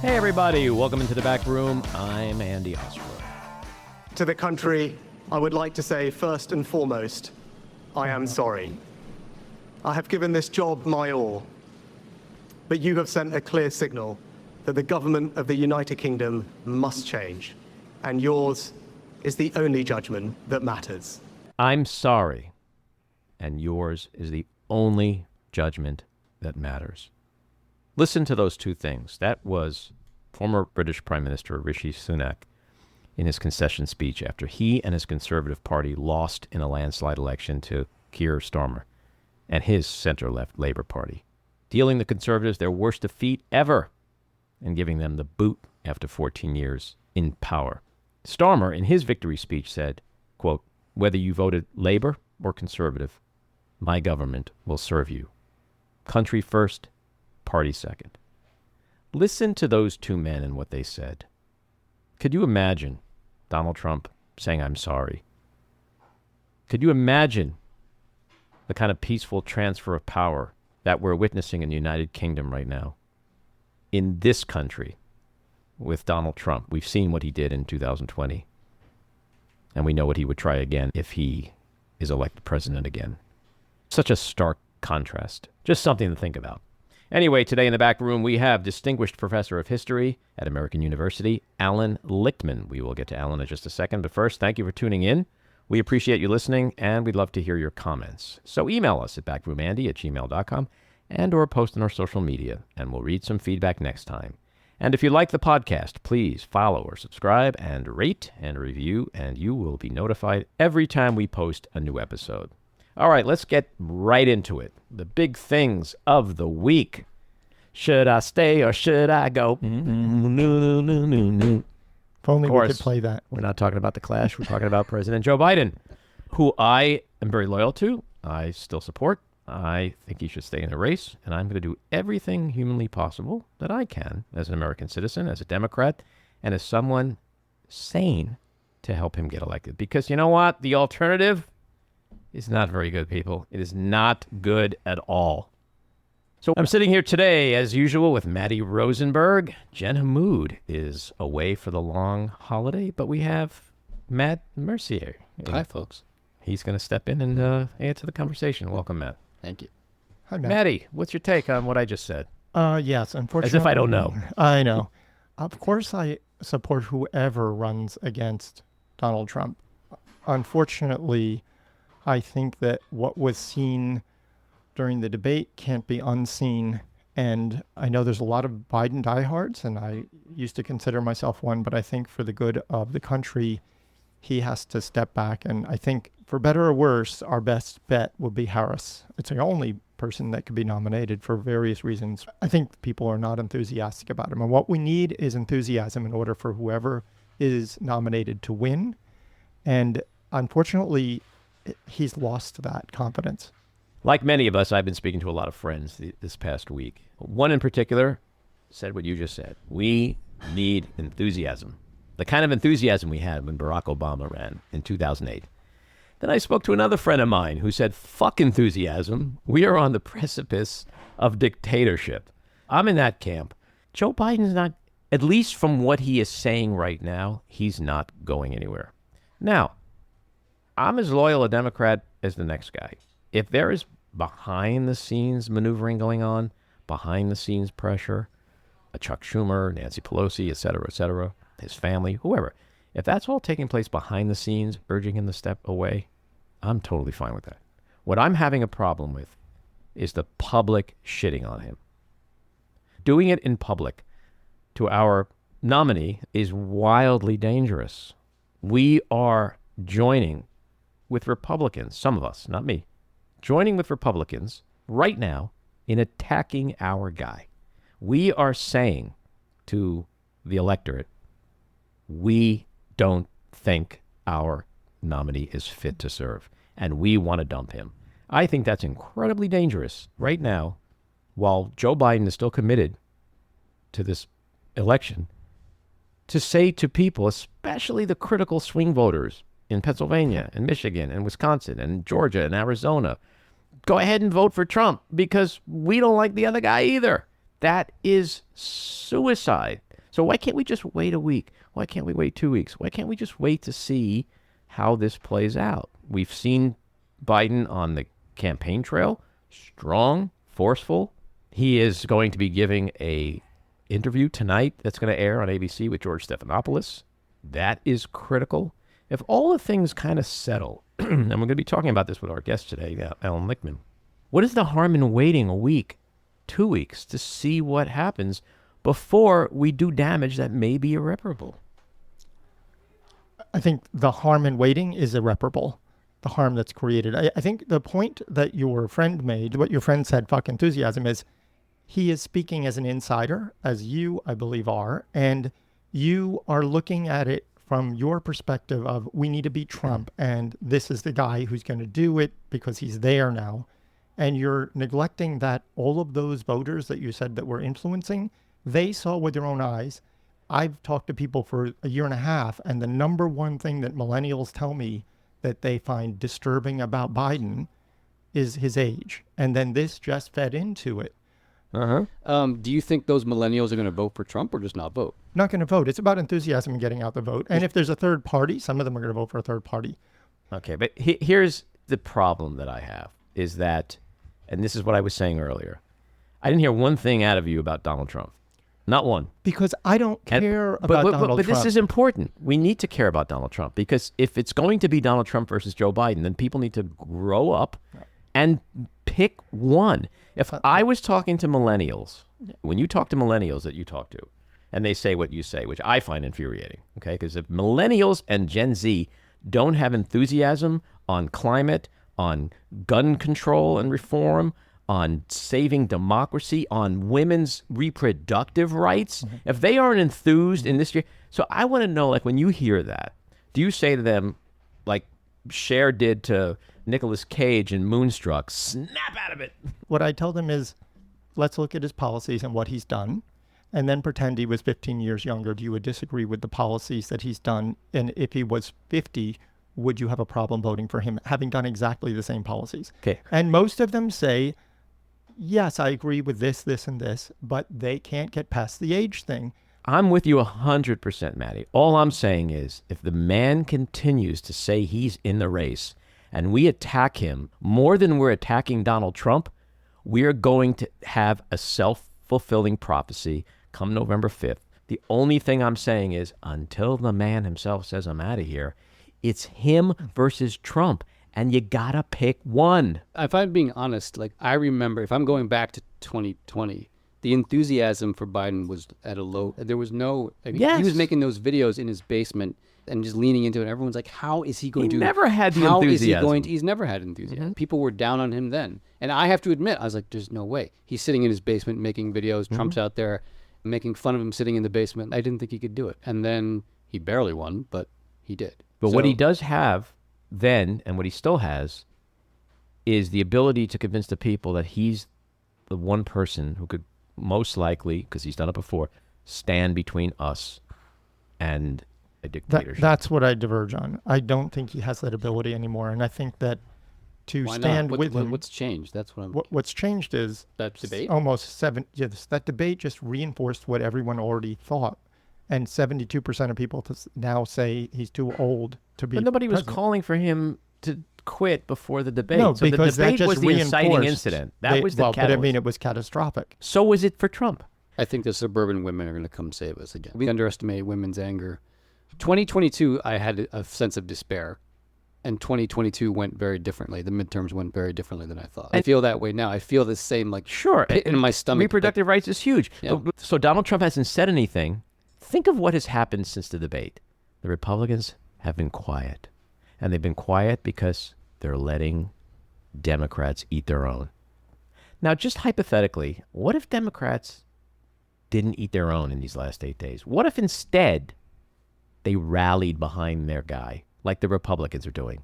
Hey everybody, welcome into the back room. I'm Andy Oswald. To the country, I would like to say first and foremost, I am sorry. I have given this job my all, but you have sent a clear signal that the government of the United Kingdom must change, and yours is the only judgment that matters. I'm sorry, and yours is the only judgment that matters. Listen to those two things. That was former British Prime Minister Rishi Sunak in his concession speech after he and his Conservative Party lost in a landslide election to Keir Starmer and his centre-left Labour Party, dealing the Conservatives their worst defeat ever and giving them the boot after 14 years in power. Starmer, in his victory speech, said, quote, "Whether you voted Labour or Conservative, my government will serve you. Country first, party second." Listen to those two men and what they said. Could you imagine Donald Trump saying, "I'm sorry"? Could you imagine the kind of peaceful transfer of power that we're witnessing in the United Kingdom right now? In this country, with Donald Trump, we've seen what he did in 2020. And we know what he would try again if he is elected president again. Such a stark contrast. Just something to think about. Anyway, today in the back room, we have distinguished professor of history at American University, Allan Lichtman. We will get to Allan in just a second, but first, thank you for tuning in. We appreciate you listening, and we'd love to hear your comments. So email us at backroomandy@gmail.com and or post on our social media, and we'll read some feedback next time. And if you like the podcast, please follow or subscribe and rate and review, and you will be notified every time we post a new episode. All right, let's get right into it. The big things of the week. Should I stay or should I go? If only we could play that. We're not talking about the Clash. We're talking about President Joe Biden, who I am very loyal to. I still support. I think he should stay in the race, and I'm going to do everything humanly possible that I can as an American citizen, as a Democrat, and as someone sane to help him get elected. Because you know what? The alternative is not very good, people. It is not good at all. So I'm sitting here today, as usual, with Maddie Rosenberg. Jen Hammoud is away for the long holiday, but we have Matt Mercier. Hi, folks. He's going to step in and add to the conversation. Welcome, Matt. Thank you. Hi, Matt. Maddie, what's your take on what I just said? Yes, unfortunately. As if I don't know. I know. Of course, I support whoever runs against Donald Trump. Unfortunately, I think that what was seen during the debate can't be unseen. And I know there's a lot of Biden diehards, and I used to consider myself one, but I think for the good of the country, he has to step back. And I think, for better or worse, our best bet would be Harris. It's the only person that could be nominated for various reasons. I think people are not enthusiastic about him. And what we need is enthusiasm in order for whoever is nominated to win. And unfortunately, he's lost that confidence. Like many of us, I've been speaking to a lot of friends this past week. One in particular said what you just said. We need enthusiasm. The kind of enthusiasm we had when Barack Obama ran in 2008. Then I spoke to another friend of mine who said, fuck enthusiasm. We are on the precipice of dictatorship. I'm in that camp. Joe Biden's not, at least from what he is saying right now, he's not going anywhere. Now, I'm as loyal a Democrat as the next guy. If there is behind-the-scenes maneuvering going on, behind-the-scenes pressure, a Chuck Schumer, Nancy Pelosi, et cetera, his family, whoever, if that's all taking place behind the scenes, urging him to step away, I'm totally fine with that. What I'm having a problem with is the public shitting on him. Doing it in public to our nominee is wildly dangerous. We are joining with Republicans, some of us, not me, joining with Republicans right now in attacking our guy. We are saying to the electorate, we don't think our nominee is fit to serve, and we want to dump him. I think that's incredibly dangerous right now, while Joe Biden is still committed to this election, to say to people, especially the critical swing voters in Pennsylvania and Michigan and Wisconsin and Georgia and Arizona, go ahead and vote for Trump because we don't like the other guy either. That is suicide. So why can't we just wait a week? Why can't we wait 2 weeks? Why can't we just wait to see how this plays out? We've seen Biden on the campaign trail, strong, forceful. He is going to be giving a interview tonight that's going to air on ABC with George Stephanopoulos. That is critical. If all the things kind of settle, and we're going to be talking about this with our guest today, Allan Lichtman, what is the harm in waiting a week, 2 weeks to see what happens before we do damage that may be irreparable? I think the harm in waiting is irreparable, the harm that's created. I think the point that your friend made, what your friend said, fuck enthusiasm, is he is speaking as an insider, as you, I believe, are, and you are looking at it from your perspective of we need to beat Trump, and this is the guy who's going to do it because he's there now. And you're neglecting that all of those voters that you said that were influencing, they saw with their own eyes. I've talked to people for a year and a half, and the number one thing that millennials tell me that they find disturbing about Biden is his age. And then this just fed into it. Do you think those millennials are going to vote for Trump or just not vote? Not going to vote. It's about enthusiasm and getting out the vote. And if there's a third party, some of them are going to vote for a third party. Okay, but here's the problem that I have is that, and this is what I was saying earlier, I didn't hear one thing out of you about Donald Trump. Not one. Because I don't care about Donald Trump. But this is important. We need to care about Donald Trump because if it's going to be Donald Trump versus Joe Biden, then people need to grow up and pick one. If I was talking to millennials, when you talk to millennials that you talk to, and they say what you say, which I find infuriating, okay? Because if millennials and Gen Z don't have enthusiasm on climate, on gun control and reform, on saving democracy, on women's reproductive rights, if they aren't enthused in this year, so I want to know, like, when you hear that, do you say to them, like Cher did to Nicolas Cage in Moonstruck, snap out of it? What I tell them is, let's look at his policies and what he's done, and then pretend he was 15 years younger. Do you disagree with the policies that he's done? And if he was 50, would you have a problem voting for him, having done exactly the same policies? Okay. And most of them say, yes, I agree with this, this, and this, but they can't get past the age thing. I'm with you 100%, Maddie. All I'm saying is if the man continues to say he's in the race and we attack him more than we're attacking Donald Trump, we're going to have a self-fulfilling prophecy come November 5th. The only thing I'm saying is until the man himself says I'm out of here, it's him versus Trump. And you gotta pick one. If I'm being honest, like I remember, if I'm going back to 2020, the enthusiasm for Biden was at a low. There was no. He was making those videos in his basement and just leaning into it. Everyone's like, "How is he going to?" He never had the how enthusiasm. Is he going to? He's never had enthusiasm. People were down on him then, and I have to admit, I was like, "There's no way." He's sitting in his basement making videos. Trump's out there making fun of him sitting in the basement. I didn't think he could do it, and then he barely won, but he did. But what he does have then, and what he still has, is the ability to convince the people that he's the one person who could most likely, because he's done it before, stand between us and a dictatorship. That's what I diverge on. I don't think he has that ability anymore, and I think that to stand with him. What's changed? That's what I'm. What's changed is that debate. Almost that debate just reinforced what everyone already thought, and 72% of people now say he's too old to be. But nobody was president. calling for him to quit before the debate. No, so because the debate that just was the inciting reinforced incident. That was the But I catalyst. mean, it was catastrophic. So was it for Trump. I think the suburban women are going to come save us again. We underestimate women's anger. 2022, I had a sense of despair, and 2022 went very differently. The midterms went very differently than I thought. I feel that way now. I feel the same, like, pit in my stomach. Reproductive rights is huge. Yeah. So Donald Trump hasn't said anything. Think of what has happened since the debate. The Republicans have been quiet, and they've been quiet because they're letting Democrats eat their own. Now, just hypothetically, what if Democrats didn't eat their own in these last 8 days? What if instead they rallied behind their guy, like the Republicans are doing?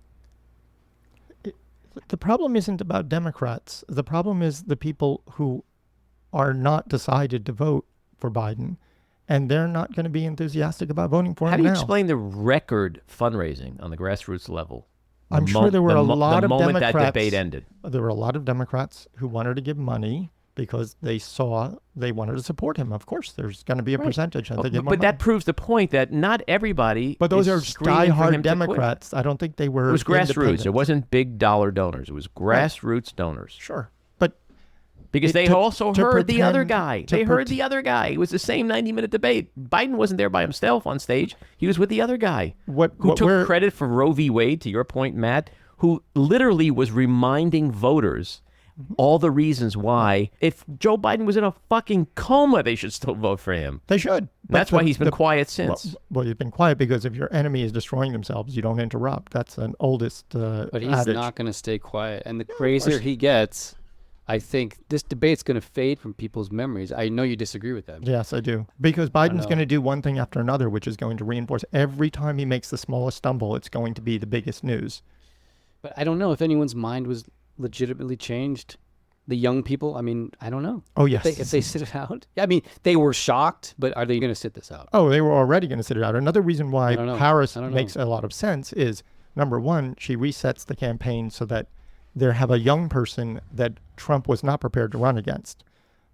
The problem isn't about Democrats. The problem is the people who are not decided to vote for Biden, and they're not going to be enthusiastic about voting for him now. How do you explain the record fundraising on the grassroots level? I'm sure there were a lot of the moment Democrats. that debate ended. There were a lot of Democrats who wanted to give money because they wanted to support him. Of course, there's going to be a percentage. And they give more But that money. proves the point that not everybody. But those is are screaming for him diehard to quit. Democrats. I don't think they were. It was grassroots. independent. It wasn't big dollar donors. It was grassroots donors. Sure, but Because they also heard the other guy. to They heard the other guy. It was the same 90-minute debate. Biden wasn't there by himself on stage. He was with the other guy who took credit for Roe v. Wade, to your point, Matt, who literally was reminding voters all the reasons why, if Joe Biden was in a fucking coma, they should still vote for him. They should. That's why he's been quiet since. Well, he's been quiet because if your enemy is destroying themselves, you don't interrupt. That's an oldest But he's adage. not going to stay quiet. And the crazier he gets, I think this debate's going to fade from people's memories. I know you disagree with that. Yes, I do. Because Biden's going to do one thing after another, which is going to reinforce every time he makes the smallest stumble, it's going to be the biggest news. But I don't know if anyone's mind was legitimately changed. The young people, I mean, I don't know. Oh, yes. If they sit it out. I mean, they were shocked, but are they going to sit this out? Oh, they were already going to sit it out. Another reason why don't know. Harris I don't know. makes a lot of sense is, number one, she resets the campaign so that they have a young person that Trump was not prepared to run against.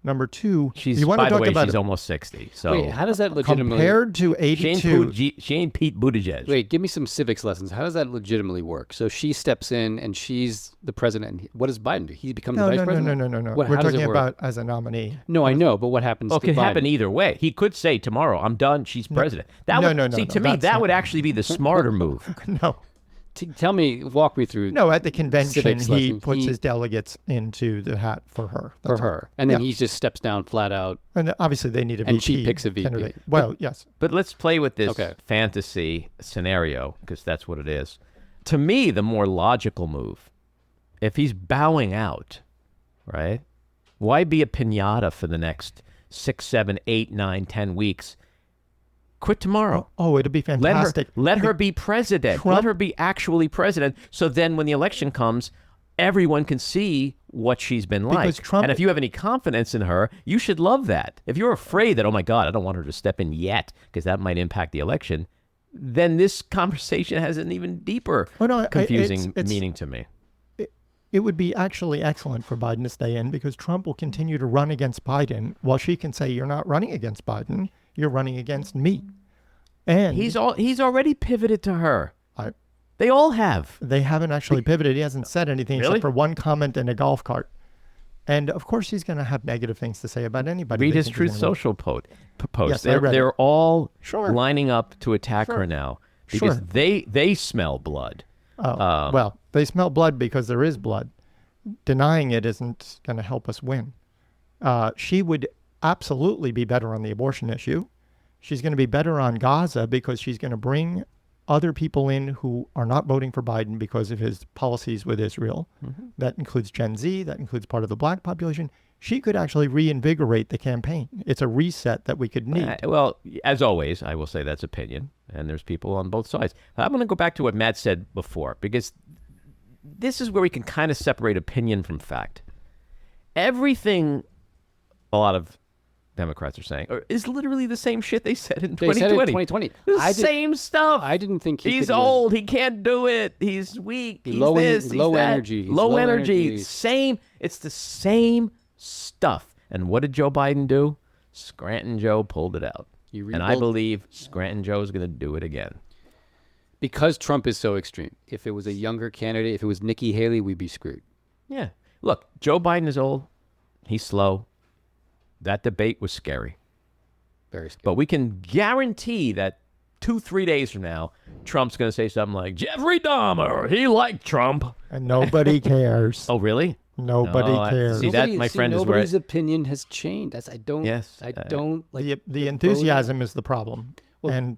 Number two, She's, you want by to the talk way, about she's almost 60. So Wait, how does that legitimately... compared to 82. she ain't Pete Buttigieg. Wait, give me some civics lessons. How does that legitimately work? So she steps in and she's the president. And what does Biden do? He becomes the vice president? No. What, We're how does talking it work? about as a nominee. No, I know, but what happens Well, to it could Biden? happen either way. He could say tomorrow, I'm done, she's president. That No, would, no, no, see, no, to me, that's that not- would actually be the smarter move. No. Tell me, walk me through No, at the convention, civics he lessons. puts his delegates into the hat for her. for That's all. her. And then Yeah. he just steps down flat out. And obviously they need a And VP. she picks a VP. candidate. Well, yes. But let's play with this Okay. fantasy scenario, because that's what it is. To me, the more logical move, if he's bowing out, right? Why be a pinata for the next 6, 7, 8, 9, 10 weeks? Quit tomorrow. Oh, it'd be fantastic. Let her be president. Trump- Let her be actually president. So then when the election comes, everyone can see what she's been like. Because Trump- and if you have any confidence in her, you should love that. If you're afraid that, oh my God, I don't want her to step in yet because that might impact the election, then this conversation has an even deeper Oh, no, confusing it's- meaning to me. It would be actually excellent for Biden to stay in because Trump will continue to run against Biden while she can say, you're not running against Biden, you're running against me. And He's already pivoted to her. I- They all have. they haven't actually pivoted. He hasn't said anything Really? except for one comment in a golf cart. And of course, he's going to have negative things to say about anybody. Read they his think is Truth gonna win. Social post. Yes, I they're read it. they're all Sure. lining up to attack her now because Sure. they smell blood. Oh, well, they smell blood because there is blood. Denying it isn't going to help us win. She would absolutely be better on the abortion issue. She's going to be better on Gaza because she's going to bring other people in who are not voting for Biden because of his policies with Israel. That includes Gen Z. That includes part of the black population. She could actually reinvigorate the campaign. It's a reset that we could need. Well, as always, I will say that's opinion, and there's people on both sides. I'm going to go back to what Matt said before, because this is where we can kind of separate opinion from fact. Everything a lot of Democrats are saying is literally the same shit they said in 2020. They said it in 2020. The same stuff. I didn't think he's could old. He can't do it. He's weak. He's low this. He's low that. energy. He's Low low energy. energy. Same. It's the same stuff. And what did Joe Biden do? Scranton Joe pulled it out. And I believe Scranton Joe is going to do it again. Because Trump is so extreme. If it was a younger candidate, if it was Nikki Haley, we'd be screwed. Yeah. Look, Joe Biden is old. He's slow. That debate was scary. Very scary. But we can guarantee that 2-3 days from now, Trump's going to say something like, Jeffrey Dahmer, he liked Trump. And nobody cares. Oh, really? Nobody No, cares. see, that, my friend, is where nobody's opinion has changed. I don't like The enthusiasm is the problem. And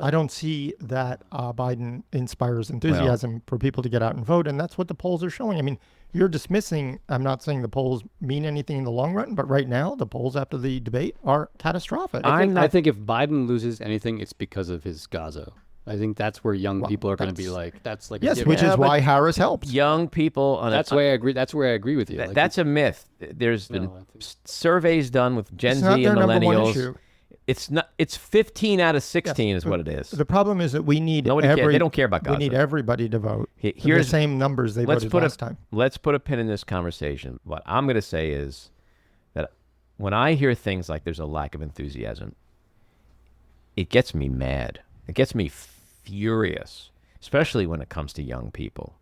I don't see that Biden inspires enthusiasm for people to get out and vote. And that's what the polls are showing. I mean, you're dismissing, I'm not saying the polls mean anything in the long run, but right now the polls after the debate are catastrophic. I think if Biden loses anything, it's because of his Gaza. I think that's where young people are going to be like, that's like, yes, which is why Harris helps. Young people on that's where I agree. That's where I agree with you. Like, that's a myth. There's been I think- surveys done with Gen It's Z not and their number one millennials. issue. It's not. It's 15 out of 16 is what it is. The problem is that we need Nobody cares. They don't care about We Gaza. need everybody to vote. Here's Here's the same numbers they voted last time. Let's put a pin in this conversation. What I'm going to say is, when I hear things like there's a lack of enthusiasm, it gets me mad. It gets me furious, especially when it comes to young people.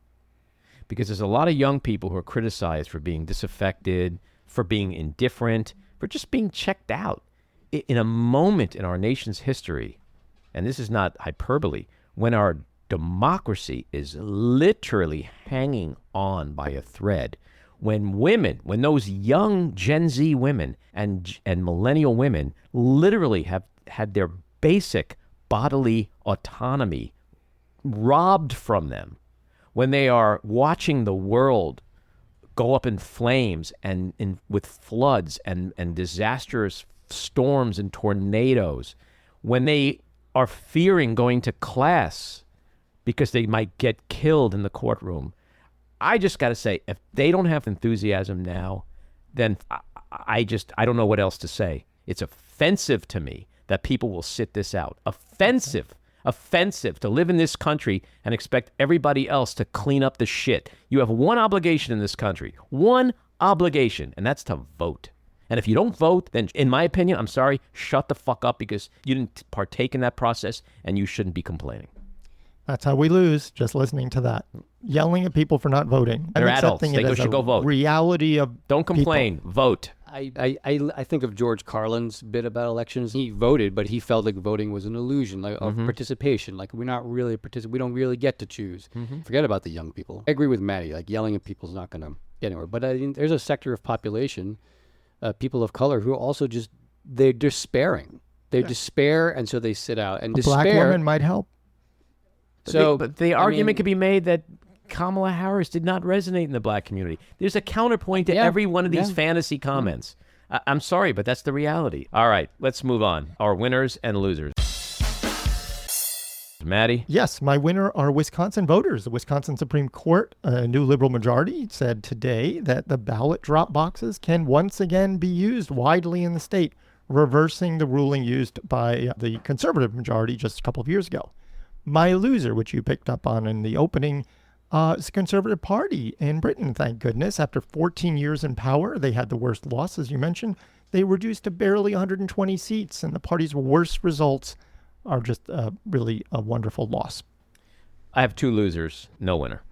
Because there's a lot of young people who are criticized for being disaffected, for being indifferent, for just being checked out. In a moment in our nation's history, and this is not hyperbole, when our democracy is literally hanging on by a thread, when those young Gen Z women and millennial women literally have had their basic bodily autonomy robbed from them, when they are watching the world go up in flames and with floods and disastrous storms and tornadoes, when they are fearing going to class because they might get killed in the courtroom. I just got to say, if they don't have enthusiasm now, then I don't know what else to say. It's offensive to me that people will sit this out. Offensive to live in this country and expect everybody else to clean up the shit. You have one obligation in this country, one obligation, and that's to vote. And if you don't vote, then in my opinion, I'm sorry, shut the fuck up, because you didn't partake in that process and you shouldn't be complaining. That's how we lose, just listening to that. Yelling at people for not voting. They're and adults. accepting it They as should a go vote. reality of Don't complain. people. Vote. I think of George Carlin's bit about elections. He voted, but he felt like voting was an illusion of participation. Like, we're not really we don't really get to choose. Forget about the young people. I agree with Maddie. Like, yelling at people is not going to get anywhere. But there's a sector of population, people of color, who are also they're despairing. They despair, and so they sit out. And A black woman might help. So, but the argument could be made that Kamala Harris did not resonate in the black community. There's a counterpoint to every one of these fantasy comments. I'm sorry, but that's the reality. All right, let's move on. Our winners and losers. Maddie? Yes, my winner are Wisconsin voters. The Wisconsin Supreme Court, a new liberal majority, said today that the ballot drop boxes can once again be used widely in the state, reversing the ruling used by the conservative majority just a couple of years ago. My loser, which you picked up on in the opening, is the Conservative Party in Britain, thank goodness. After 14 years in power, they had the worst loss, as you mentioned. They reduced to barely 120 seats, and the party's worst results are just really a wonderful loss. I have two losers, no winner.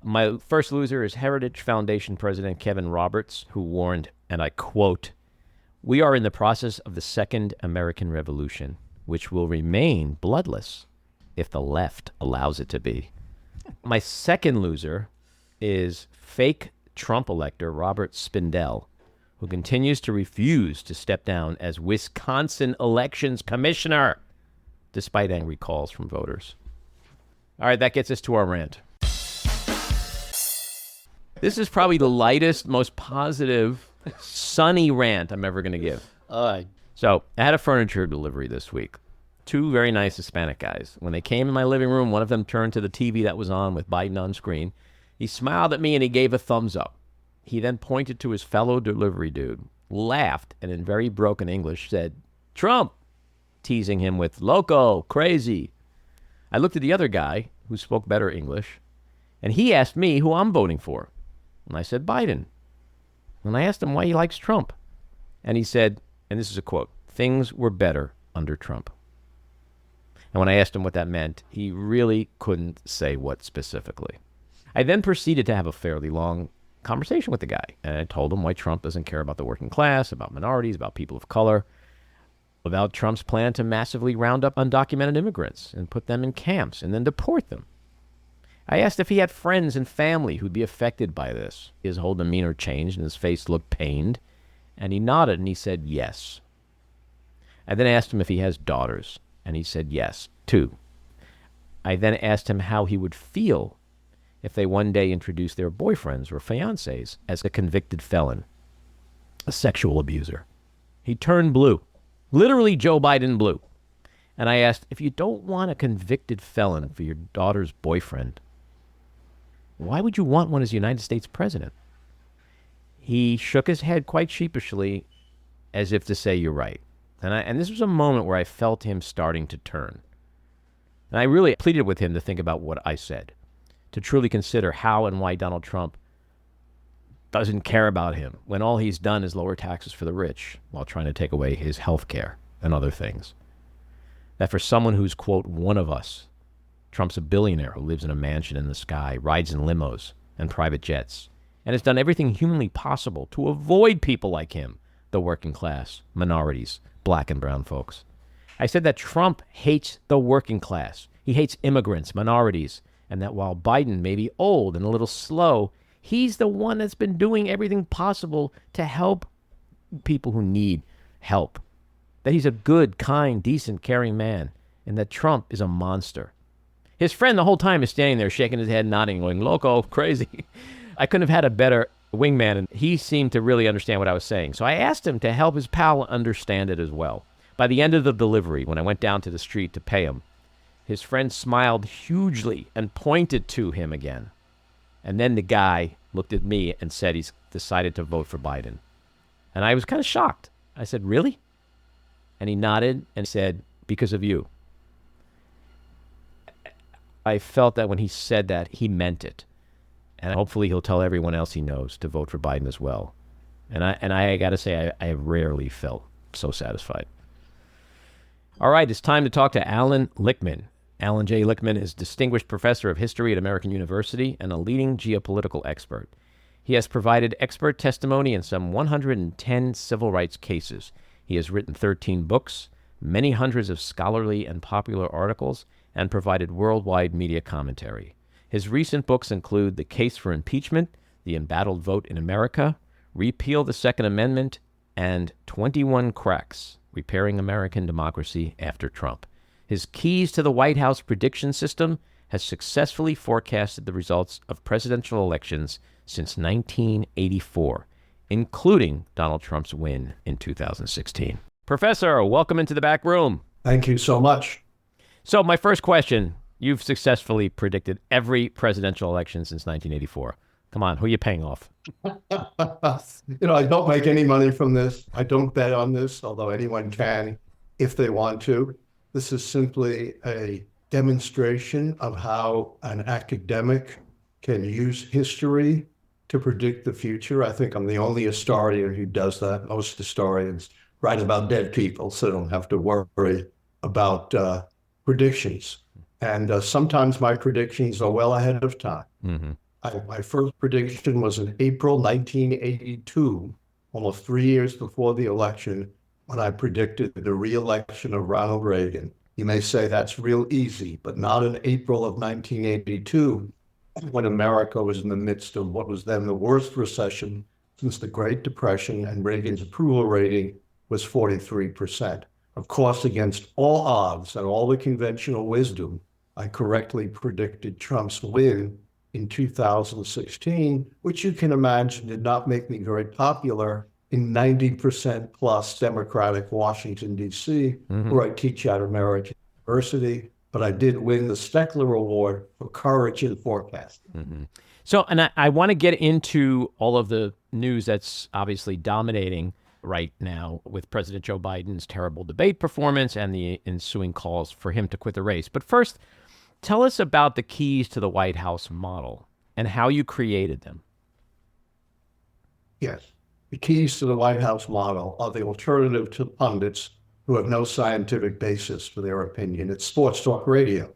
My first loser is Heritage Foundation President Kevin Roberts, who warned, and I quote, "We are in the process of the Second American Revolution, which will remain bloodless if the left allows it to be." My second loser is fake Trump elector Robert Spindell, who continues to refuse to step down as Wisconsin Elections Commissioner, despite angry calls from voters. All right, that gets us to our rant. This is probably the lightest, most positive, sunny rant I'm ever going to give. So I had a furniture delivery this week. Two very nice Hispanic guys. When they came in my living room, one of them turned to the TV that was on with Biden on screen. He smiled at me and he gave a thumbs up. He then pointed to his fellow delivery dude, laughed, and in very broken English said, "Trump," teasing him with "loco, crazy." I looked at the other guy, who spoke better English, and he asked me who I'm voting for. And I said, Biden. And I asked him why he likes Trump. And he said, and this is a quote, "Things were better under Trump." And when I asked him what that meant, he really couldn't say what specifically. I then proceeded to have a fairly long conversation with the guy. And I told him why Trump doesn't care about the working class, about minorities, about people of color, about Trump's plan to massively round up undocumented immigrants and put them in camps and then deport them. I asked if he had friends and family who'd be affected by this. His whole demeanor changed and his face looked pained. And he nodded and he said yes. I then asked him if he has daughters. And he said yes, 2. I then asked him how he would feel if they one day introduced their boyfriends or fiancés as a convicted felon, a sexual abuser. He turned blue, literally Joe Biden blue. And I asked, if you don't want a convicted felon for your daughter's boyfriend, why would you want one as United States president? He shook his head quite sheepishly, as if to say, "You're right." And this was a moment where I felt him starting to turn. And I really pleaded with him to think about what I said, to truly consider how and why Donald Trump doesn't care about him, when all he's done is lower taxes for the rich while trying to take away his health care and other things. That for someone who's, quote, one of us, Trump's a billionaire who lives in a mansion in the sky, rides in limos and private jets, and has done everything humanly possible to avoid people like him, the working class, minorities, black and brown folks. I said that Trump hates the working class. He hates immigrants, minorities, and that while Biden may be old and a little slow, he's the one that's been doing everything possible to help people who need help. That he's a good, kind, decent, caring man, and that Trump is a monster. His friend the whole time is standing there shaking his head, nodding, going, loco, crazy. I couldn't have had a better wingman, and he seemed to really understand what I was saying. So I asked him to help his pal understand it as well. By the end of the delivery, when I went down to the street to pay him, his friend smiled hugely and pointed to him again. And then the guy looked at me and said he's decided to vote for Biden. And I was kind of shocked. I said, really? And he nodded and said, because of you. I felt that when he said that, he meant it. And hopefully he'll tell everyone else he knows to vote for Biden as well. And I got to say, I have rarely felt so satisfied. All right, it's time to talk to Allan Lichtman. Allan J. Lichtman is Distinguished Professor of History at American University and a leading geopolitical expert. He has provided expert testimony in some 110 civil rights cases. He has written 13 books, many hundreds of scholarly and popular articles, and provided worldwide media commentary. His recent books include The Case for Impeachment, The Embattled Vote in America, Repeal the Second Amendment, and 21 Cracks, Repairing American Democracy After Trump. His Keys to the White House Prediction System has successfully forecasted the results of presidential elections since 1984, including Donald Trump's win in 2016. Professor, welcome into the back room. Thank you so much. So my first question, you've successfully predicted every presidential election since 1984. Come on, who are you paying off? I don't make any money from this. I don't bet on this, although anyone can if they want to. This is simply a demonstration of how an academic can use history to predict the future. I think I'm the only historian who does that. Most historians write about dead people, so they don't have to worry about predictions. And sometimes my predictions are well ahead of time. Mm-hmm. My first prediction was in April 1982, almost 3 years before the election, when I predicted the re-election of Ronald Reagan. You may say that's real easy, but not in April of 1982, when America was in the midst of what was then the worst recession since the Great Depression, and Reagan's approval rating was 43%. Of course, against all odds and all the conventional wisdom, I correctly predicted Trump's win in 2016, which you can imagine did not make me very popular in 90% plus Democratic Washington, D.C., where I teach at American University. But I did win the Steckler Award for courage in forecasting. Mm-hmm. So, and I want to get into all of the news that's obviously dominating right now with President Joe Biden's terrible debate performance and the ensuing calls for him to quit the race. But first, tell us about the keys to the White House model and how you created them. Yes. The keys to the White House model are the alternative to pundits who have no scientific basis for their opinion. It's sports talk radio.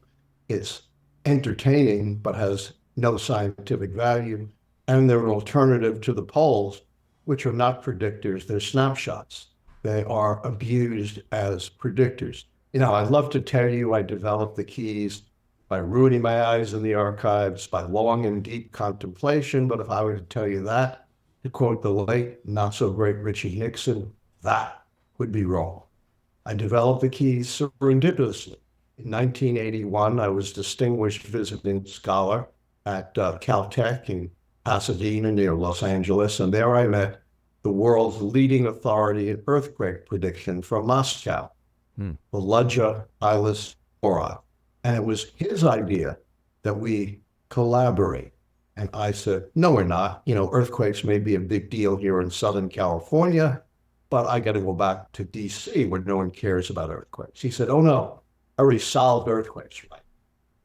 It's entertaining, but has no scientific value. And they're an alternative to the polls, which are not predictors. They're snapshots. They are abused as predictors. I'd love to tell you I developed the keys by ruining my eyes in the archives, by long and deep contemplation. But if I were to tell you that, to quote the late, not so great Richie Nixon, that would be wrong. I developed the keys serendipitously. In 1981, I was distinguished visiting scholar at Caltech in Pasadena near Los Angeles, and there I met the world's leading authority in earthquake prediction from Moscow, Volodya Ilis-Orov. And it was his idea that we collaborate. And I said, no, we're not. Earthquakes may be a big deal here in Southern California, but I got to go back to DC where no one cares about earthquakes. He said, oh no, I already solved earthquakes, right?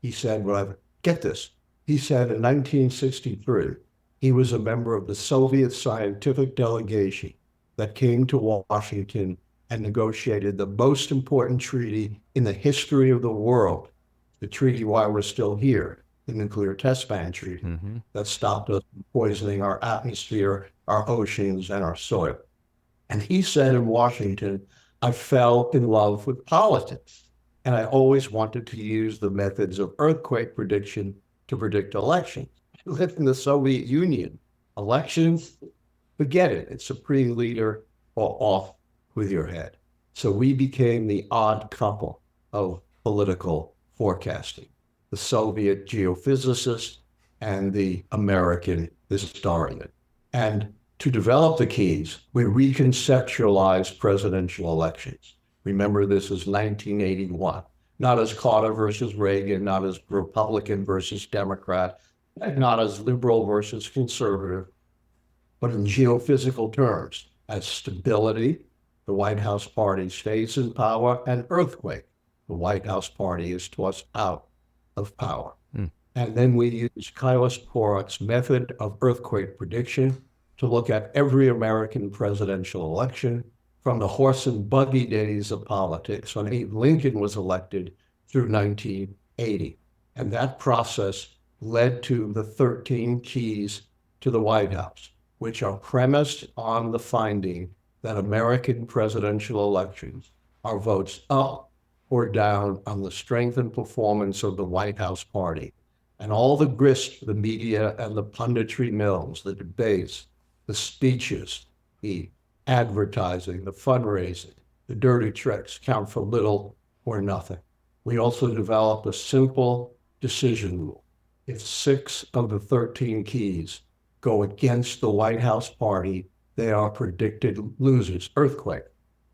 He said, well, get this. He said in 1963, He was a member of the Soviet scientific delegation that came to Washington and negotiated the most important treaty in the history of the world, the treaty while we're still here, the nuclear test ban treaty that stopped us from poisoning our atmosphere, our oceans, and our soil. And he said in Washington, I fell in love with politics. And I always wanted to use the methods of earthquake prediction to predict elections. I lived in the Soviet Union. Elections, forget it. It's supreme leader or off with your head. So we became the odd couple of political forecasting, the Soviet geophysicist and the American historian. And to develop the keys, we reconceptualized presidential elections. Remember, this is 1981, not as Carter versus Reagan, not as Republican versus Democrat, not as liberal versus conservative, but in geophysical terms, as stability, the White House party stays in power, and earthquake, the White House party is tossed out of power. And then we use Kailas Porak's method of earthquake prediction to look at every American presidential election from the horse and buggy days of politics when Abe Lincoln was elected through 1980. And that process led to the 13 keys to the White House, which are premised on the finding that American presidential elections are votes up or down on the strength and performance of the White House party. And all the grist, the media and the punditry mills, the debates, the speeches, the advertising, the fundraising, the dirty tricks count for little or nothing. We also developed a simple decision rule. If 6 of the 13 keys go against the White House party, they are predicted losers, earthquake.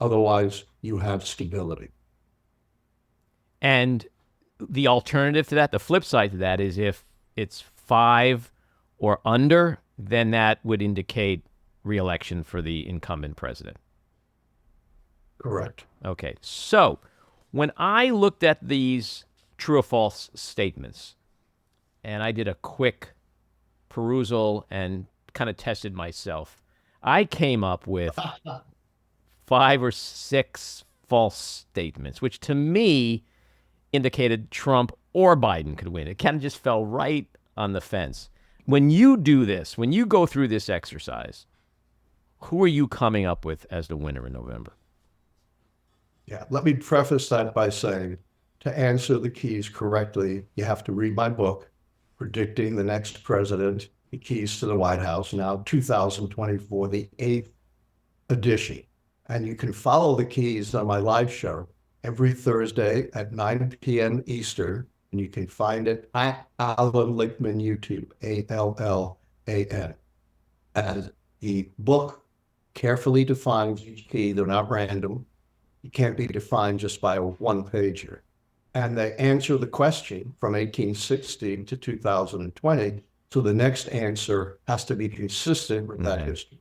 Otherwise, you have stability. And the alternative to that, the flip side to that, is if it's 5 or under, then that would indicate re-election for the incumbent president. Correct. Okay. So when I looked at these true or false statements, and I did a quick perusal and kind of tested myself, I came up with 5 or 6 false statements, which to me indicated Trump or Biden could win. It kind of just fell right on the fence. When you do this, when you go through this exercise, who are you coming up with as the winner in November? Yeah, let me preface that by saying, to answer the keys correctly, you have to read my book, Predicting the Next President, The Keys to the White House, now 2024, the 8th edition. And you can follow the keys on my live show every Thursday at 9 p.m. Eastern, and you can find it at Allan Lichtman YouTube, A-L-L-A-N. And the book carefully defines each key. They're not random. You can't be defined just by a one-pager. And they answer the question from 1860 to 2020, so the next answer has to be consistent with that history.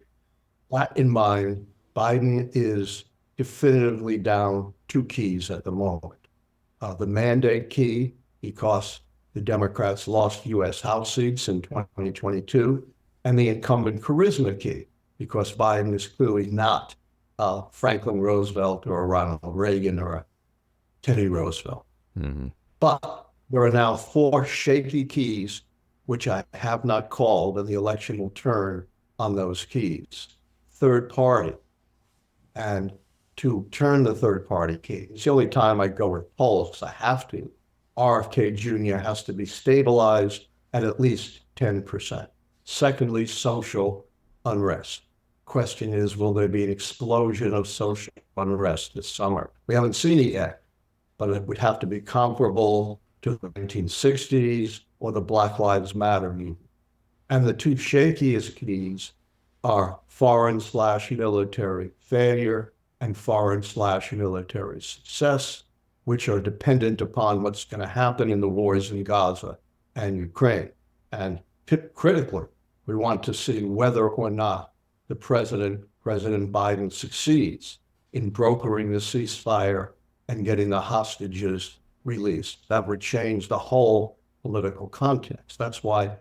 That in mind, Biden is definitively down 2 keys at the moment. The mandate key, because the Democrats lost U.S. House seats in 2022, and the incumbent charisma key, because Biden is clearly not Franklin Roosevelt or Ronald Reagan or Teddy Roosevelt. But there are now 4 shaky keys, which I have not called, and the election will turn on those keys. Third party. And to turn the third party key, it's the only time I go with polls. I have to. RFK Jr. has to be stabilized at least 10%. Secondly, social unrest. Question is, will there be an explosion of social unrest this summer? We haven't seen it yet, but it would have to be comparable to the 1960s or the Black Lives Matter movement. And the 2 shakiest keys are foreign/military failure and foreign/military success, which are dependent upon what's going to happen in the wars in Gaza and Ukraine. And critically, we want to see whether or not the President Biden, succeeds in brokering the ceasefire and getting the hostages released. That would change the whole political context. That's why,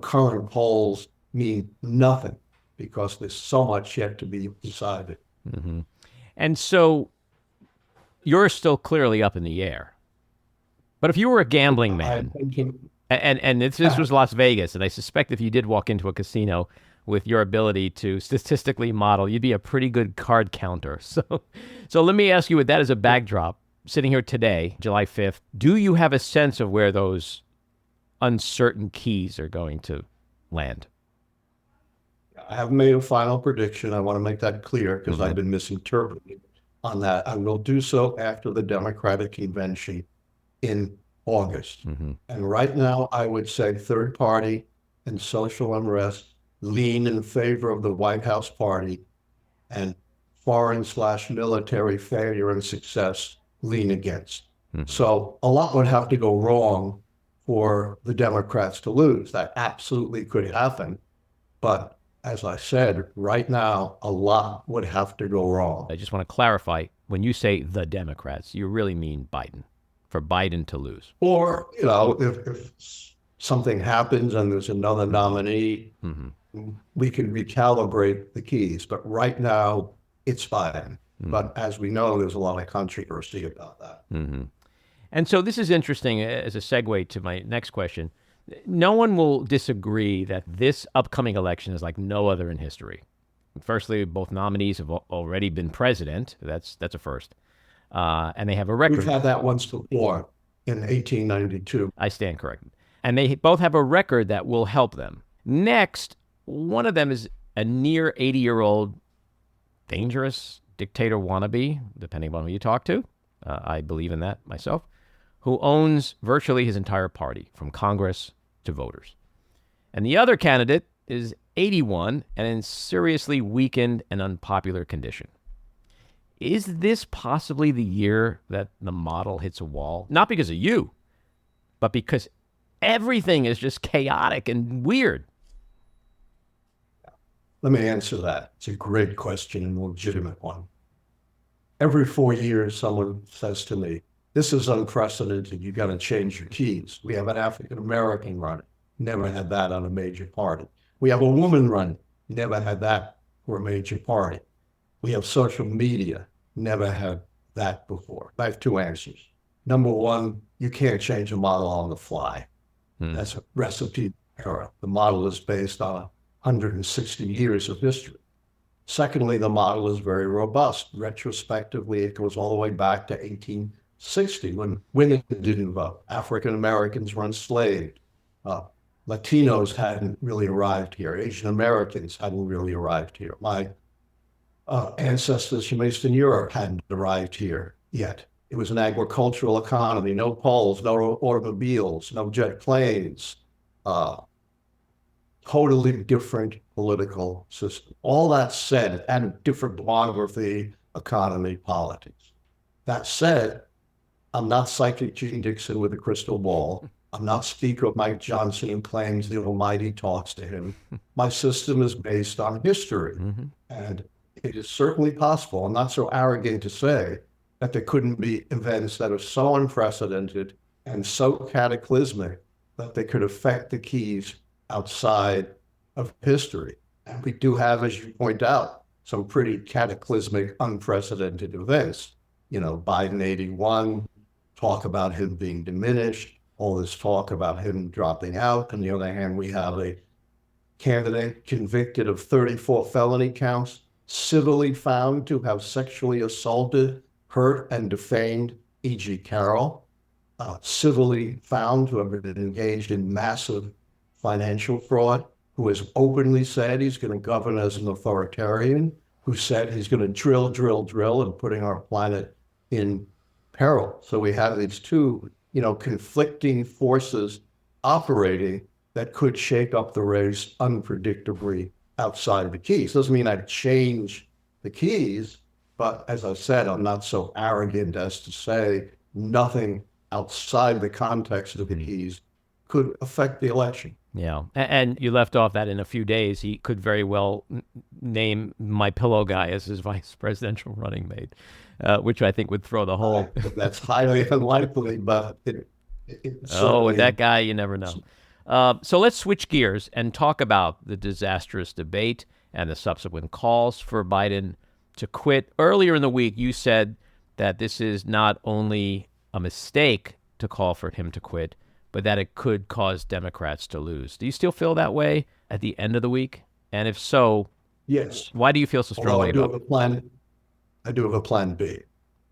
current polls mean nothing because there's so much yet to be decided. And so you're still clearly up in the air. But if you were a gambling man, and this was Las Vegas, and I suspect if you did walk into a casino with your ability to statistically model, you'd be a pretty good card counter. So let me ask you with that as a backdrop, sitting here today, July 5th, do you have a sense of where those uncertain keys are going to land? I haven't made a final prediction. I want to make that clear because I've been misinterpreted on that. I will do so after the Democratic convention in August. And right now, I would say third party and social unrest lean in favor of the White House party, and foreign/military failure and success lean against. So a lot would have to go wrong for the Democrats to lose. That absolutely could happen. But as I said, right now, a lot would have to go wrong. I just want to clarify, when you say the Democrats, you really mean Biden, for Biden to lose. Or, if something happens and there's another nominee, we can recalibrate the keys. But right now, it's Biden. But as we know, there's a lot of controversy about that. And so this is interesting as a segue to my next question. No one will disagree that this upcoming election is like no other in history. Firstly, both nominees have already been president. That's a first. And they have a record. We've had that once before in 1892. I stand corrected. And they both have a record that will help them. Next, one of them is a near 80-year-old dangerous dictator wannabe, depending on who you talk to. I believe in that myself, who owns virtually his entire party, from Congress to voters. And the other candidate is 81 and in seriously weakened and unpopular condition. Is this possibly the year that the model hits a wall? Not because of you, but because everything is just chaotic and weird. Let me answer that. It's a great question and a legitimate one. Every 4 years, someone says to me, this is unprecedented. You got to change your keys. We have an African-American running. Never had that on a major party. We have a woman running. Never had that for a major party. We have social media. Never had that before. I have two answers. Number one, you can't change a model on the fly. That's a recipe error. The model is based on 160 years of history. Secondly, the model is very robust. Retrospectively, it goes all the way back to 1860 when women didn't vote. African Americans were enslaved. Latinos hadn't really arrived here. Asian Americans hadn't really arrived here. My ancestors from Eastern Europe hadn't arrived here yet. It was an agricultural economy, no poles, no automobiles, no jet planes, totally different political system. All that said, and a different demography, economy, politics. That said, I'm not psychic Gene Dixon with a crystal ball. I'm not Speaker Mike Johnson and claims the Almighty talks to him. My system is based on history. And it is certainly possible, I'm not so arrogant to say, that there couldn't be events that are so unprecedented and so cataclysmic that they could affect the keys outside of history. And we do have, as you point out, some pretty cataclysmic, unprecedented events. Biden 81, talk about him being diminished, all this talk about him dropping out. On the other hand, we have a candidate convicted of 34 felony counts, civilly found to have sexually assaulted, hurt, and defamed E.G. Carroll, civilly found to have been engaged in massive financial fraud, who has openly said he's going to govern as an authoritarian, who said he's going to drill, and putting our planet in peril. So we have these two, conflicting forces operating that could shake up the race unpredictably outside of the keys. Doesn't mean I'd change the keys, but as I said, I'm not so arrogant as to say nothing outside the context of the keys could affect the election. Yeah. And you left off that in a few days, he could very well name my pillow guy as his vice presidential running mate, which I think would throw the whole... That's highly unlikely, but it with that guy, you never know. So let's switch gears and talk about the disastrous debate and the subsequent calls for Biden to quit. Earlier in the week, you said that this is not only a mistake to call for him to quit, but that it could cause Democrats to lose. Do you still feel that way at the end of the week? And if so, Yes. why do you feel so Although strongly I do about have a plan. I do have a plan B.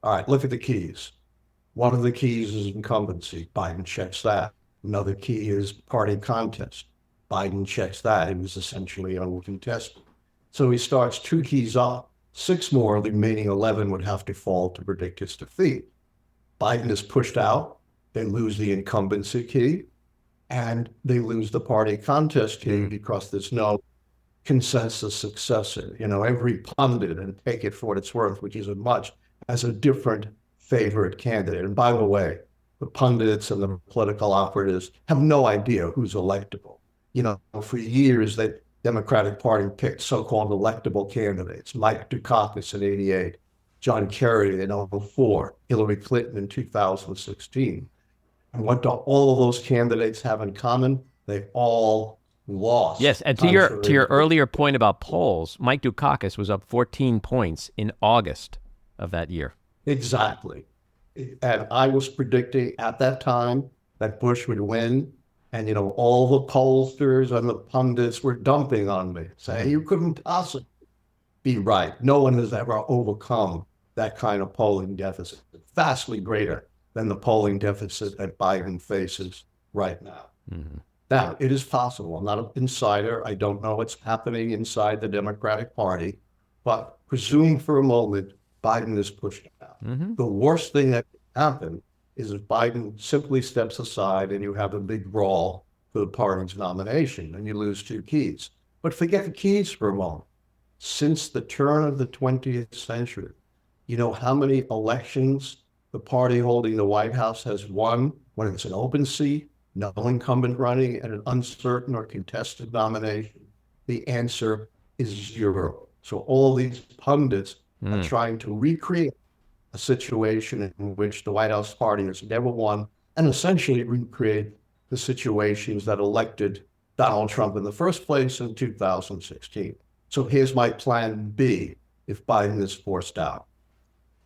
All right, look at the keys. One of the keys is incumbency. Biden checks that. Another key is party contest. Biden checks that. He was essentially uncontested. So he starts 2 keys up. 6 more, the remaining 11 would have to fall to predict his defeat. Biden is pushed out. They lose the incumbency key, and they lose the party contest key because there's no consensus successor. Every pundit, and take it for what it's worth, which isn't much, has a different favorite candidate. And by the way, the pundits and the political operatives have no idea who's electable. For years, the Democratic Party picked so-called electable candidates, Mike Dukakis in '88, John Kerry in '04, Hillary Clinton in 2016. And what do all of those candidates have in common? They all lost. Yes, and to your earlier point about polls, Mike Dukakis was up 14 points in August of that year. Exactly. And I was predicting at that time that Bush would win. And, all the pollsters and the pundits were dumping on me, saying you couldn't possibly be right. No one has ever overcome that kind of polling deficit, vastly greater than the polling deficit that Biden faces right now. Mm-hmm. Now, it is possible. I'm not an insider. I don't know what's happening inside the Democratic Party, but presume for a moment Biden is pushed out. Mm-hmm. The worst thing that can happen is if Biden simply steps aside and you have a big brawl for the party's nomination and you lose 2 keys. But forget the keys for a moment. Since the turn of the 20th century, you know how many elections the party holding the White House has won when it's an open seat, no incumbent running, and an uncertain or contested nomination? The answer is 0. So all these pundits are trying to recreate a situation in which the White House party has never won, and essentially recreate the situations that elected Donald Trump in the first place in 2016. So here's my plan B if Biden is forced out.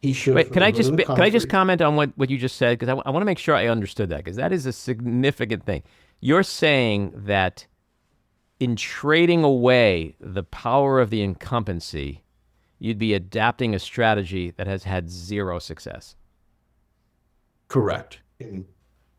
He should. Wait, can I just comment on what you just said? Because I want to make sure I understood that, because that is a significant thing. You're saying that in trading away the power of the incumbency, you'd be adapting a strategy that has had 0 success. Correct. In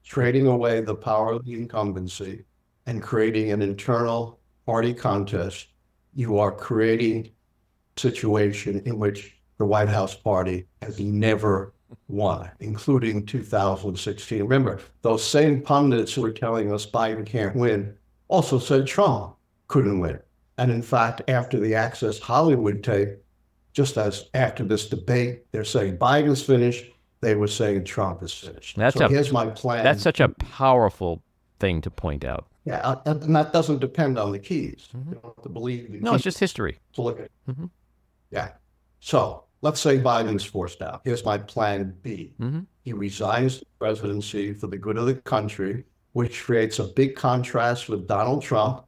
trading away the power of the incumbency and creating an internal party contest, you are creating a situation in which the White House party has never won, including 2016. Remember, those same pundits who were telling us Biden can't win also said Trump couldn't win. And in fact, after the Access Hollywood tape, just as after this debate, they're saying Biden's finished, they were saying Trump is finished. Here's my plan. That's such a powerful thing to point out. Yeah, and that doesn't depend on the keys. You don't have to believe the No, keys it's just history. to look at. Yeah. So let's say Biden's forced out. Here's my plan B. He resigns the presidency for the good of the country, which creates a big contrast with Donald Trump,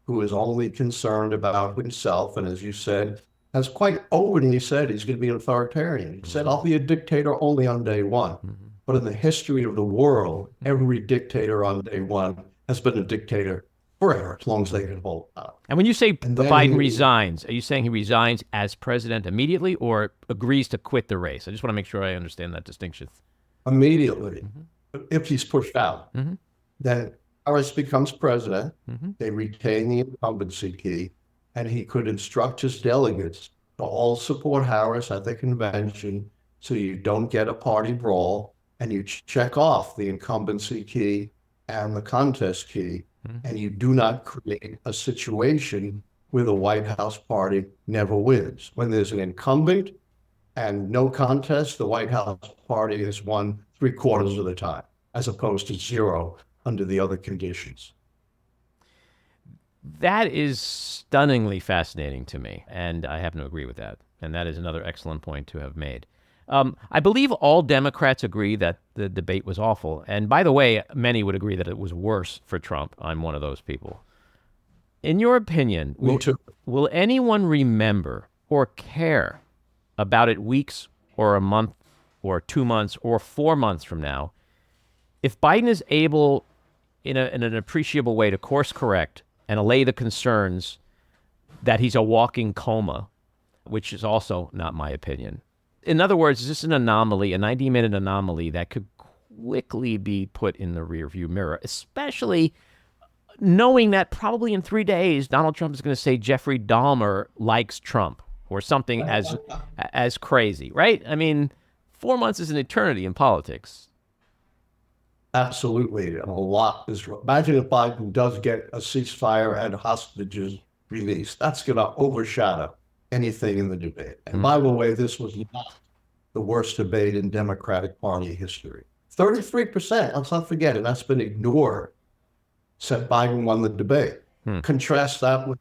who is only concerned about himself. And as you said, has quite openly said he's going to be an authoritarian. He said, I'll be a dictator only on day one. But in the history of the world, every dictator on day one has been a dictator forever, as long as they can hold out. And when you say Biden resigns, are you saying he resigns as president immediately or agrees to quit the race? I just want to make sure I understand that distinction. Immediately. If he's pushed out, then Harris becomes president. They retain the incumbency key, and he could instruct his delegates to all support Harris at the convention so you don't get a party brawl, and you check off the incumbency key and the contest key, and you do not create a situation where the White House party never wins. When there's an incumbent and no contest, the White House party has won 3/4 of the time, as opposed to 0 under the other conditions. That is stunningly fascinating to me, and I happen to agree with that. And that is another excellent point to have made. I believe all Democrats agree that the debate was awful. And by the way, many would agree that it was worse for Trump. I'm one of those people. In your opinion, will anyone remember or care about it weeks or a month or 2 months or 4 months from now if Biden is able in an appreciable way to course correct and allay the concerns that he's a walking coma, which is also not my opinion? In other words, is this an anomaly, a 90-minute anomaly that could quickly be put in the rearview mirror, especially knowing that probably in 3 days, Donald Trump is going to say Jeffrey Dahmer likes Trump or something as crazy, right? I mean, 4 months is an eternity in politics. Absolutely. And a lot is. Imagine if Biden does get a ceasefire and hostages released. That's going to overshadow anything in the debate. And by the way, this was not the worst debate in Democratic Party history. 33%, let's not forget it, that's been ignored, said Biden won the debate. Contrast that with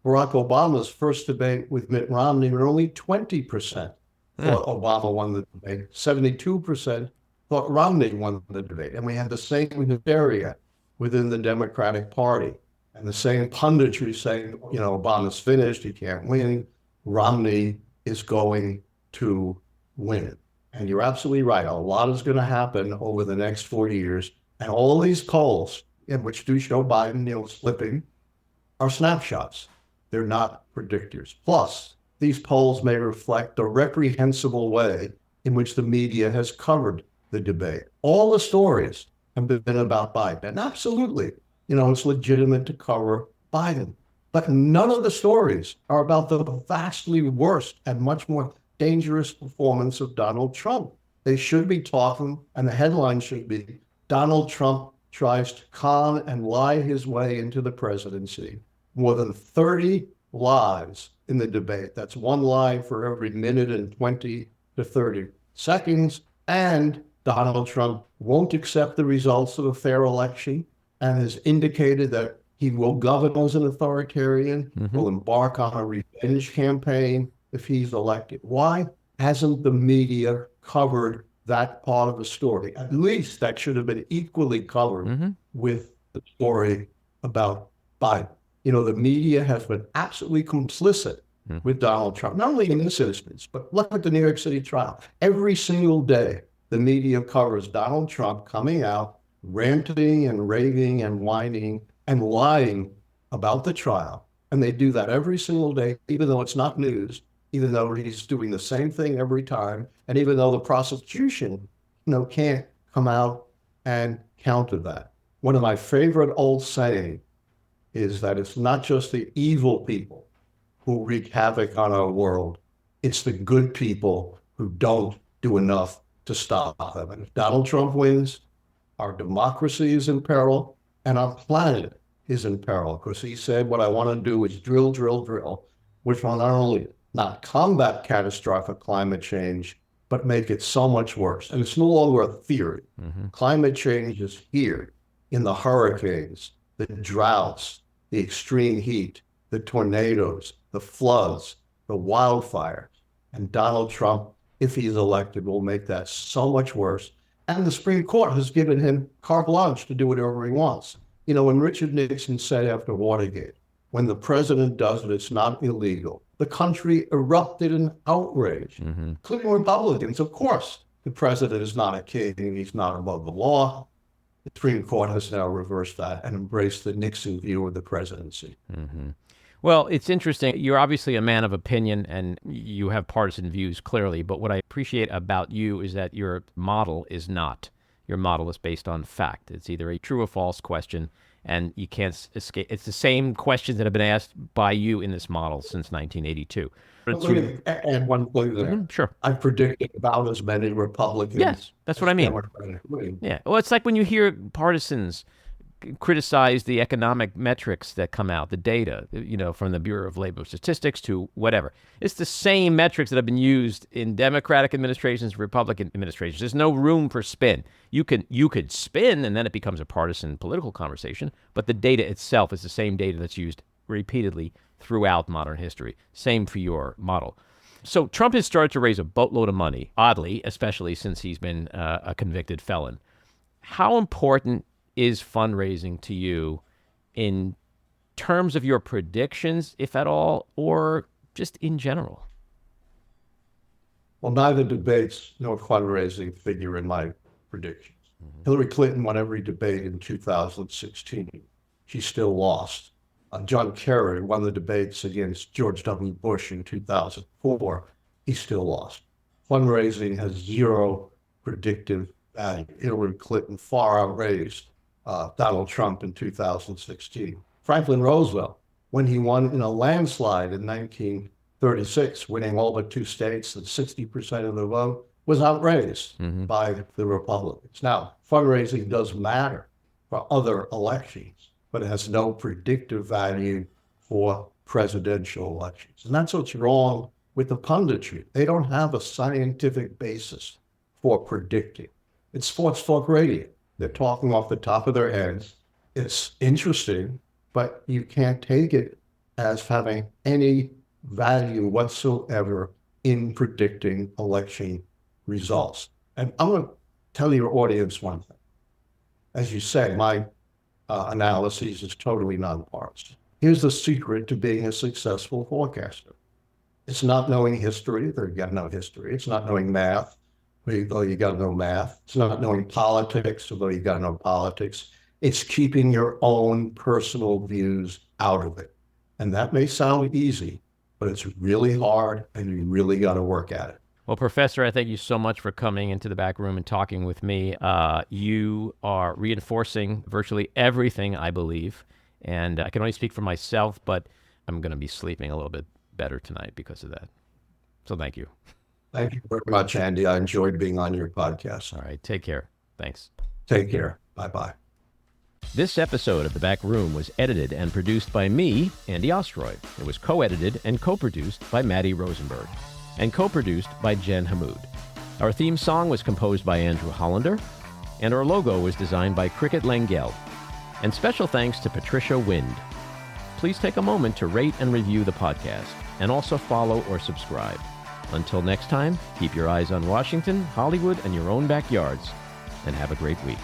Barack Obama's first debate with Mitt Romney, where only 20% thought Obama won the debate. 72% thought Romney won the debate. And we had the same hysteria within the Democratic Party. And the same punditry saying, Obama's finished, he can't win. Romney is going to win. And you're absolutely right. A lot is going to happen over the next 4 years. And all these polls, which do show Biden, slipping, are snapshots. They're not predictors. Plus, these polls may reflect the reprehensible way in which the media has covered the debate. All the stories have been about Biden. And absolutely, it's legitimate to cover Biden. But none of the stories are about the vastly worse and much more dangerous performance of Donald Trump. They should be talking, and the headline should be, Donald Trump tries to con and lie his way into the presidency. More than 30 lies in the debate. That's one lie for every minute and 20 to 30 seconds. And Donald Trump won't accept the results of a fair election and has indicated that he will govern as an authoritarian, will embark on a revenge campaign if he's elected. Why hasn't the media covered that part of the story? At least that should have been equally covered with the story about Biden. The media has been absolutely complicit with Donald Trump, not only in this instance, but look at the New York City trial. Every single day, the media covers Donald Trump coming out, ranting and raving and whining and lying about the trial. And they do that every single day, even though it's not news, even though he's doing the same thing every time, and even though the prosecution, can't come out and counter that. One of my favorite old sayings is that it's not just the evil people who wreak havoc on our world, it's the good people who don't do enough to stop them. And if Donald Trump wins, our democracy is in peril and our planet is in peril, because he said, what I want to do is drill, drill, drill, which will not only not combat catastrophic climate change, but make it so much worse. And it's no longer a theory. Climate change is here in the hurricanes, the droughts, the extreme heat, the tornadoes, the floods, the wildfires. And Donald Trump, if he's elected, will make that so much worse. And the Supreme Court has given him carte blanche to do whatever he wants. When Richard Nixon said after Watergate, when the president does it, it's not illegal, the country erupted in outrage, including Republicans. Of course, the president is not a king, he's not above the law. The Supreme Court has now reversed that and embraced the Nixon view of the presidency. Well, it's interesting. You're obviously a man of opinion and you have partisan views, clearly. But what I appreciate about you is that your model is not. Your model is based on fact. It's either a true or false question, and you can't escape. It's the same questions that have been asked by you in this model since 1982. And one thing there. Sure. I predicted about as many Republicans. Yes, that's what I mean. Yeah. Well, it's like when you hear partisans criticize the economic metrics that come out, the data, from the Bureau of Labor Statistics to whatever. It's the same metrics that have been used in Democratic administrations, Republican administrations. There's no room for spin. You could spin, and then it becomes a partisan political conversation, but the data itself is the same data that's used repeatedly throughout modern history. Same for your model. So Trump has started to raise a boatload of money, oddly, especially since he's been a convicted felon. How important is fundraising to you in terms of your predictions, if at all, or just in general? Well, neither debates nor fundraising figure in my predictions. Hillary Clinton won every debate in 2016. She still lost. John Kerry won the debates against George W. Bush in 2004. He still lost. Fundraising has zero predictive value. Hillary Clinton far outraised Donald Trump in 2016. Franklin Roosevelt, when he won in a landslide in 1936, winning all but 2 states and 60% of the vote, was outraised by the Republicans. Now, fundraising does matter for other elections, but it has no predictive value for presidential elections. And that's what's wrong with the punditry. They don't have a scientific basis for predicting. It's sports talk radio. They're talking off the top of their heads. It's interesting, but you can't take it as having any value whatsoever in predicting election results. And I'm going to tell your audience one thing. As you say, my analysis is totally nonpartisan. Here's the secret to being a successful forecaster. It's not knowing history, or you got to know history. It's not knowing math, although you got to know math. It's not knowing politics, although you got to know politics. It's keeping your own personal views out of it. And that may sound easy, but it's really hard, and you really got to work at it. Well, Professor, I thank you so much for coming into the back room and talking with me. You are reinforcing virtually everything I believe, and I can only speak for myself, but I'm going to be sleeping a little bit better tonight because of that. So thank you. Thank you very much, Andy. I enjoyed being on your podcast. All right, take care. Thanks. Take care. Bye-bye. This episode of The Back Room was edited and produced by me, Andy Ostroy. It was co-edited and co-produced by Maddie Rosenberg, and co-produced by Jen Hammoud. Our theme song was composed by Andrew Hollander, and our logo was designed by Cricket Langell. And special thanks to Patricia Wind. Please take a moment to rate and review the podcast, and also follow or subscribe. Until next time, keep your eyes on Washington, Hollywood, and your own backyards, and have a great week.